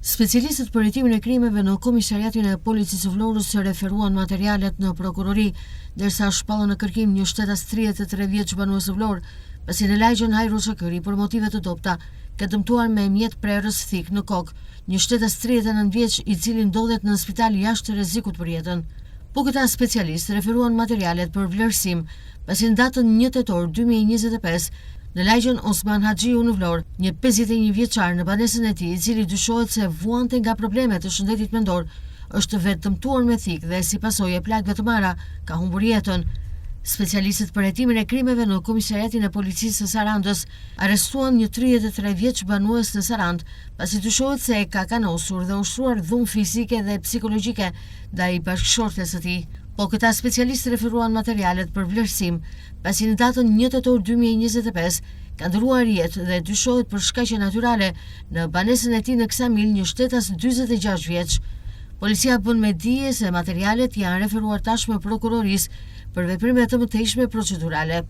Specialistët për hetimin e krimeve në Komisariatin e Policisë së Vlorës referuan materialet në prokurori, ndërsa shpallën në kërkim një shtetas 33 vjeç banues së Vlorë, pasi në lagjen Hajru Shakëri për motive të dobta ka dëmtuar me mjet prerës thik në kokë një shtetas 39 vjeç i cili ndodhet në spital jashtë rrezikut për jetën. Po këta specialistë referuan materialet për vlerësim, pasi në datën 1 tetor 2025 në lagjen Osman Haxhiu në Vlorë, një 51 vjeçar në banesën e tij, i cili dyshohet se vuante nga problemet të shëndetit mendor, është vetë dëmtuar me thik dhe si pasojë e plagëve të marra ka humbur jetën. Specialistët për hetimin e krimeve në Komisariatin e Policisë së Sarandës arrestuan një 33 vjeç banues në Sarandë, pasi dyshohet se ka kanosur dhe ushtruar dhunë fizike dhe psikologjike ndaj bashkëshortes së tij. Po këta specialistë referuan materialet për vlerësim, pasi në datën 1 tetor 2025 ka ndëruar jetë dhe dyshohet për shkaqe natyrale në banesën e tij në Ksamil një shtetas 46 vjeç. Policia bën me dije se materialet janë referuar tashmë prokurorisë për veprime të mëtejshme procedurale.